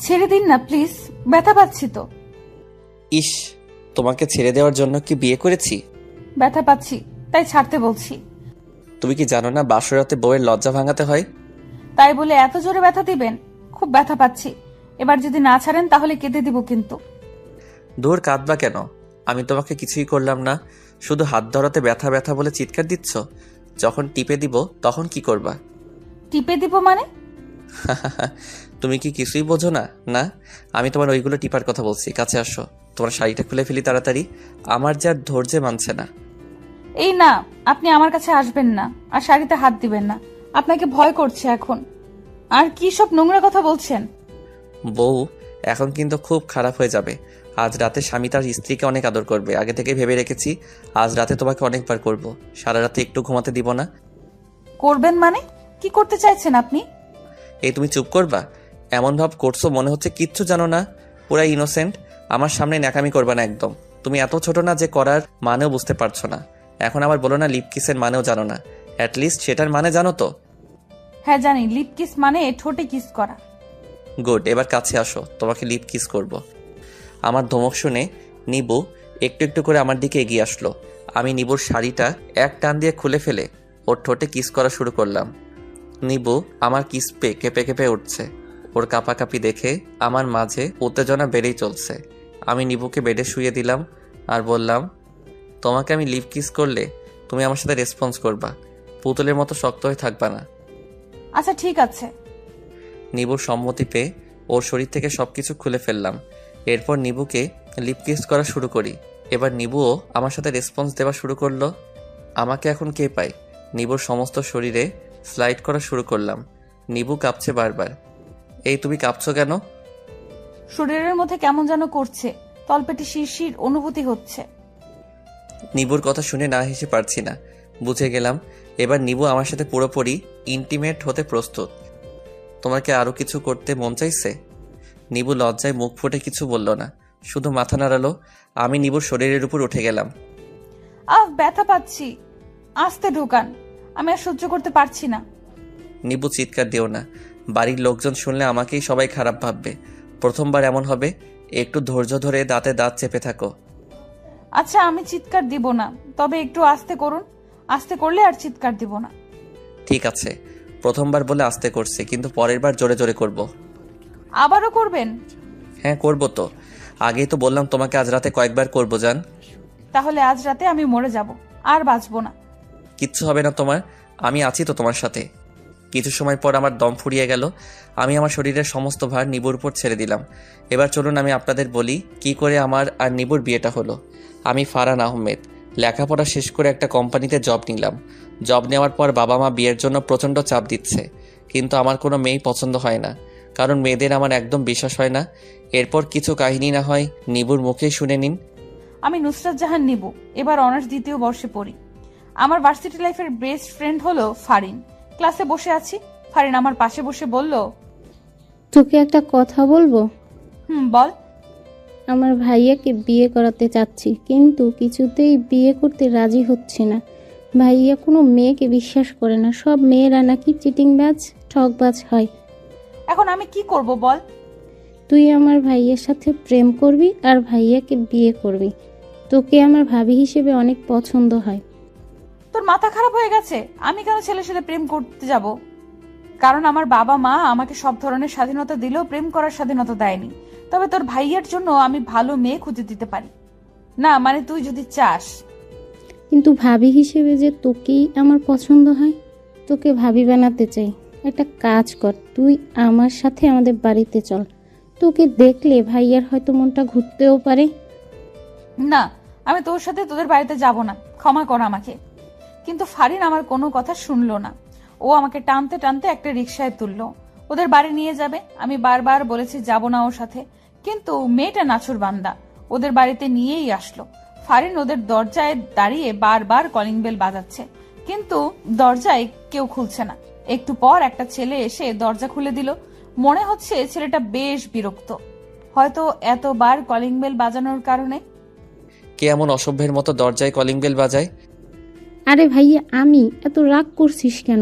ছেড়ে দিন না প্লিজ, ব্যথা পাচ্ছি তো। ইস, তোমাকে ছেড়ে দেওয়ার জন্য কি বিয়ে করেছি? ব্যথা পাচ্ছি তাই ছাড়তে বলছি। তুমি কি জানো না বাসরাতে বউয়ের লজ্জা ভাঙাতে হয়? তাই বলে এত জোরে ব্যথা দিবেন? খুব ব্যথা পাচ্ছি, এবার যদি না ছাড়েন তাহলে কেঁদে দিব কিন্তু। দূর, কাঁদবা কেন? আমি তোমাকে কিছুই করলাম না, শুধু হাত ধরাতে ব্যথা ব্যথা বলে চিৎকার দিচ্ছ। যখন টিপে দিব তখন কি করবা? টিপে দিব মানে? তুমি কি কিছুই বোঝো না? না, আমি তোমার ওইগুলো টিপার কথা বলছি। কাছে আসো, তোমার শাড়িটা খুলে ফেলি তাড়াতাড়ি। আমার যে আর ধৈর্যে মানছে না। এই না, আপনি আমার কাছে আসবেন না আর শাড়িতে হাত দিবেন না, আপনাকে ভয় করছে এখন। আর কি সব নোংরা কথা বলছেন? বউ এখন কিন্তু খুব খারাপ হয়ে যাবে। আজ রাতে স্বামী তার স্ত্রীকে অনেক আদর করবে, আগে থেকে ভেবে রেখেছি। আজ রাতে তোমাকে অনেকবার করব, সারা রাতে একটু ঘুমাতে দিব না। করবেন মানে? কি করতে চাইছেন আপনি? এই তুমি চুপ করবা? এমন ভাব করছো মনে হচ্ছে কিচ্ছু জানো না, পুরা ইনোসেন্ট। আমার সামনে ন্যাকামি করবা না একদম। তুমি এত ছোট না যে করার মানেও বুঝতে পারছো না। এখন আবার বলো না লিপ কিসের মানেও জানো না। অ্যাটলিস্ট সেটার মানে জানো তো? হ্যাঁ জানি, লিপ কিস মানে ঠোঁটে কিস করা। গুড, এবার কাছে আসো, তোমাকে লিপ কিস করব। আমার ধমক শুনে নিবু একটু একটু করে আমার দিকে এগিয়ে আসলো। আমি নিবুর শাড়িটা এক টান দিয়ে খুলে ফেলে ওর ঠোঁটে কিস করা শুরু করলাম। নিবু আমার কিস পে কেঁপে কেঁপে উঠছে। ওর কাঁপাকাঁপি দেখে আমার মাঝে উত্তেজনা বেড়েই চলছে। আমি নিবুকে বেডে শুয়ে দিলাম আর বললাম, তোমাকে আমি লিপ কিস করলে তুমি আমার সাথে রেসপন্স করবা, পুতুলের মতো শক্ত হয়ে থাকবা না। আচ্ছা ঠিক আছে। নিবুর সম্মতি পেয়ে ওর শরীর থেকে সবকিছু খুলে ফেললাম। এরপর নিবুকে লিপ কিস করা শুরু করি। এবার নিবুও আমার সাথে রেসপন্স দেওয়া শুরু করলো। আমাকে এখন কে পায়? নিবুর সমস্ত শরীরে স্লাইড করা শুরু করলাম। নিবু কাঁপছে বারবার। এই তুমি কাঁপছো কেন? শরীরের মধ্যে কেমন যেন করছে, তলপেটে শিরশির অনুভূতি হচ্ছে। নিবুর কথা শুনে না হেসে পারছি না। বুঝে গেলাম এবার নিবু আমার সাথে পুরোপুরি ইন্টিমেট হতে প্রস্তুত। তোমাকে আরো কিছু করতে মন চাইছে? নিবু লজ্জায় মুখ ফুটে কিছু বলল না, শুধু মাথা নাড়ালো। আমি নিবুর শরীরের উপর উঠে গেলাম। ব্যথা পাচ্ছি, আস্তে ঢোকান, আমি আর সহ্য করতে পারছি না। নিবু চিৎকার দিও না, বাড়ির লোকজন শুনলে আমাকেই সবাই খারাপ ভাববে। প্রথমবার এমন হবে, একটু ধৈর্য ধরে দাঁতে দাঁত চেপে থাকো। আচ্ছা আমি চিৎকার দিব না, তবে একটু আস্তে করুন, আস্তে করলে আর চিৎকার দিব না। ঠিক আছে, প্রথমবার বলে আস্তে করছি, কিন্তু পরের বার জোরে জোরে করব। আবারও করবেন? হ্যাঁ করব তো, আগেই তো বললাম তোমাকে আজ রাতে কয়েকবার করব জান। তাহলে আজ রাতে আমি মরে যাব, আর বাঁচবো না। কিচ্ছু হবে না তোমার, আমি আছি তো তোমার সাথে। কিছু সময় পর আমার দম ফুরিয়ে গেল। আমি আমার শরীরের সমস্ত ভার নিবুর উপর ছেড়ে দিলাম। এবার চলুন আমি আপনাদের বলি কি করে আমার আর নিবুর বিয়েটা হলো। আমি ফারহান আহমেদ, লেখাপড়া শেষ করে একটা কোম্পানিতে জব নিলাম। জব নেওয়ার পর বাবা মা বিয়ের জন্য প্রচণ্ড চাপ দিচ্ছে, কিন্তু আমার কোনো মেয়েই পছন্দ হয় না, কারণ মেয়েদের আমার একদম বিশ্বাস হয় না। এরপর কিছু কাহিনী না হয় নিবুর মুখেই শুনে নিন। আমি নুসরাত জাহান নিবু, এবার অনার্স দ্বিতীয় বর্ষে পড়ি। আমার ভার্সিটি লাইফের বেস্ট ফ্রেন্ড হলো ফারিন। ক্লাসে বসে আছি, ফারিন আমার পাশে বসে বলল, তোকে একটা কথা বলবো? বল। আমার ভাইয়াকে বিয়ে করাতে চাচ্ছি, কিন্তু কিছুতেই বিয়ে করতে রাজি হচ্ছে না। ভাইয়া কোনো মেয়েকে বিশ্বাস করে না, সব মেয়েরা নাকি চিটিংবাজ ঠকবাজ হয়। এখন আমি কি করব বল? তুই আমার ভাইয়ের সাথে প্রেম করবি আর ভাইয়াকে বিয়ে করবি। তোকে আমার ভাবি হিসেবে অনেক পছন্দ হয়। তোর মাথা খারাপ হয়ে গেছে? আমি কেন ছেলের সাথে প্রেম করতে যাব? কারণ আমার বাবা মা আমাকে সব ধরনের স্বাধীনতা দিলেও প্রেম করার স্বাধীনতা দেয়নি। তবে তোর ভাইয়ের জন্য আমি ভালো মেয়ে খুঁজে দিতে পারি। না মানে তুই যদি চাস। কিন্তু ভাবি হিসেবে যে তোকেই আমার পছন্দ হয়, তোকে ভাবি বানাতে চাই। একটা কাজ কর, তুই আমার সাথে আমাদের বাড়িতে চল। তোকে দেখলে ভাইয়ার হয়তো মনটা ঘুরতেও পারে। না, আমি তোর সাথে তোদের বাড়িতে যাব না, ক্ষমা কর আমাকে। কিন্তু ফারিন আমার কোনো কথা শুনলো না। ও আমাকে টানতে টানতে একটা রিকশায় তুললো, ওদের বাড়ি নিয়ে যাবে। আমি বারবার বলেছি যাব না ওর সাথে, কিন্তু মেয়েটা নাছুর বান্দা ওদের বাড়িতে নিয়েই আসলো। ফারিন ওদের দরজায় দাঁড়িয়ে বারবার কলিং বেল বাজাচ্ছে, কিন্তু দরজায় কেউ খুলছে না। একটু পর একটা ছেলে এসে দরজা খুলে দিল। মনে হচ্ছে ছেলেটা বেশ বিরক্ত, হয়তো এতবার কলিং বেল বাজানোর কারণে। কে এমন অসভ্যের মতো দরজায় কলিং বেল বাজায়? আরে ভাইয়া, আমি। এত রাগ করছিস কেন?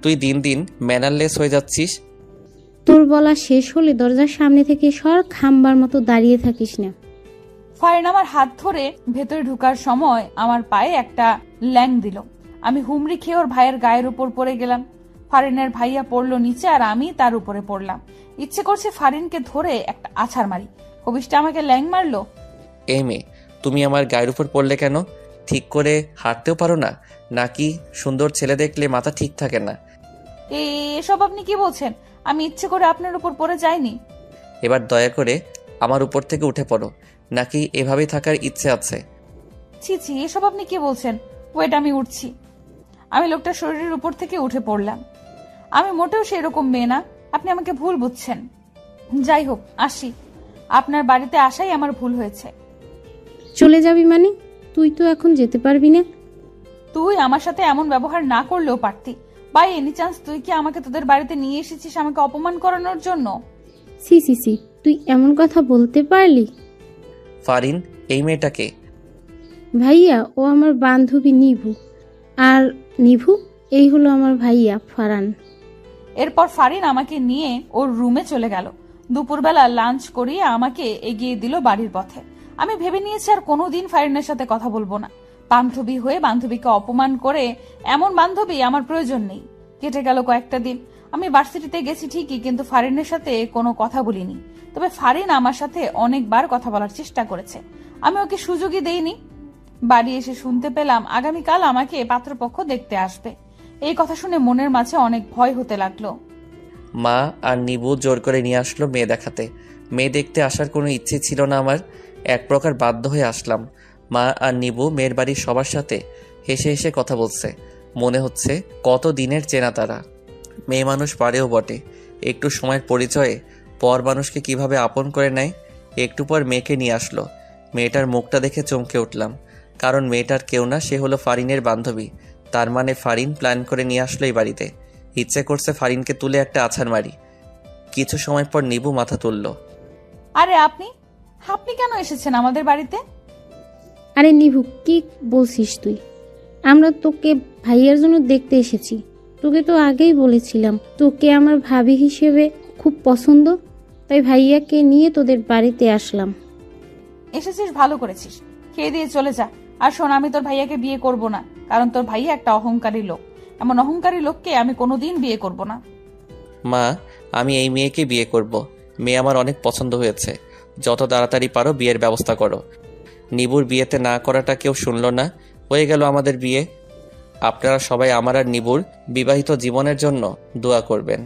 তুই দিন দিন ম্যানারলেস হয়ে যাচ্ছিস। তোর বলা শেষ হলে দরজার সামনে থেকে সর, খাম্বার মতো দাঁড়িয়ে থাকিস না। ফারিন আমার হাত ধরে ভেতরে ঢুকার সময় আমার পায়ে একটা ল্যাং দিল। আমি হুমড়ি খেয়ে ওর ভাইয়ের গায়ের উপর পড়ে গেলাম। ফারিনের ভাইয়া পড়লো নিচে আর আমি তার উপরে পড়লাম। ইচ্ছে করছে ফারিনকে ধরে একটা আছাড় মারি। কবিষ্টা আমাকে ল্যাং মারলো। এই মেয়ে, তুমি আমার গায়ের উপর পড়লে কেন? ঠিক করে হাঁটতেও পারো না নাকি? সুন্দর ছেলে দেখলে মাথা ঠিক থাকে না। এসব আপনি কি বলছেন? আমি ইচ্ছে করে আপনার উপর পড়ে যাইনি। এবার দয়া করে আমার উপর থেকে উঠে পড়ো, নাকি এভাবেই থাকার ইচ্ছে আছে? ছি ছি, এসব আপনি কি বলছেন? ওয়েট, আমি উঠছি। আমি লোকটার শরীরের উপর থেকে উঠে পড়লাম। আমি মোটেও সেরকম মেয়ে না, আপনি আমাকে ভুল বুঝছেন। যাই হোক, আসি। আপনার বাড়িতে আসাই আমার ভুল হয়েছে। চলে যাবি মানে? তুই তো এখন যেতে পারবি না। তুই আমার সাথে এমন ব্যবহার না করলেও পারতি। বাই এনি চান্স তুই কি আমাকে তোদের বাড়িতে নিয়ে এসেছিস আমাকে অপমান করানোর জন্য? সি সি সি, তুই এমন কথা বলতে পারলি? ফারিন, এই মেয়েটাকে? ভাইয়া, ও আমার বান্ধবী নিভু। আর নিভু, এই হলো আমার ভাইয়া ফারান। এরপর ফারিন আমাকে নিয়ে ওর রুমে চলে গেল। দুপুরবেলা লাঞ্চ করিয়ে আমাকে এগিয়ে দিল বাড়ির পথে। আমি ভেবে নিয়েছি আর কোনোদিন ফারিনের সাথে কথা বলবো না। বান্ধবী হয়ে বান্ধবীকে অপমান করে এমন বান্ধবী আমার প্রয়োজন নেই। কেটে গেল কয়েকটা দিন। আমি ভার্সিটিতে গেছি ঠিকই, কিন্তু ফারিনের সাথে কোনো কথা বলিনি। তবে ফারিন আমার সাথে অনেকবার কথা বলার চেষ্টা করেছে, আমি ওকে সুযোগই দেইনি। বাড়ি এসে শুনতে পেলাম আগামীকাল আমাকে পাত্রপক্ষ দেখতে আসবে। এই কথা শুনে মনের মাঝে অনেক ভয় হতে লাগলো। মা আর নিবু জোর করে নিয়ে আসলো মেয়ে দেখাতে। মেয়ে দেখতে আসার কোনো ইচ্ছে ছিল না আমার, এক প্রকার বাধ্য হয়ে আসলাম। মা আর নিবু মেয়ের বাড়ির সবার সাথে হেসে হেসে কথা বলছে। মনে হচ্ছে কত দিনের চেনা তারা। মেয়ে মানুষ পারেও বটে, একটু সময়ের পরিচয়ে পর মানুষকে কিভাবে আপন করে নেয়। একটু পর মেয়েকে নিয়ে আসলো। মেয়েটার মুখটা দেখে চমকে উঠলাম, কারণ মেয়েটার কেউ না, সে হলো ফারিনের বান্ধবী। তার মানে ফারিন প্ল্যান করে নিয়ে আসলো এই বাড়িতে। ইচ্ছে করছে ফারিনকে তুলে একটা আছাড় মারি। কিছু সময় পর নিবু মাথা তুলল। আরে আপনি আপনি কেন এসেছেন আমাদের বাড়িতে? আরে নিভু, কি বলছিস তুই? আমরা তোকে ভাইয়ার জন্য দেখতে এসেছি। তোকে তো আগেই বলেছিলাম তোকে আমার ভাবি হিসেবে খুব পছন্দ, তাই ভাইয়াকে নিয়ে তোদের বাড়িতে আসলাম। এসেছিস ভালো করেছিস, খেয়ে দিয়ে চলে যা। আর শোন, আমি তোর ভাইয়াকে বিয়ে করব না, কারণ তোর ভাইয়া একটা অহংকারী লোক। এমন অহংকারী লোককে আমি কোনোদিন বিয়ে করব না। মা, আমি এই মেয়েকে বিয়ে করব। মেয়ে আমার অনেক পছন্দ হয়েছে। যত তাড়াতাড়ি পারো বিয়ের ব্যবস্থা করো। নিবুর বিয়েতে না করাটা কেউ শুনল না, হয়ে গেল আমাদের বিয়ে। আপনারা সবাই আমার আর নিবুর বিবাহিত জীবনের জন্য দোয়া করবেন।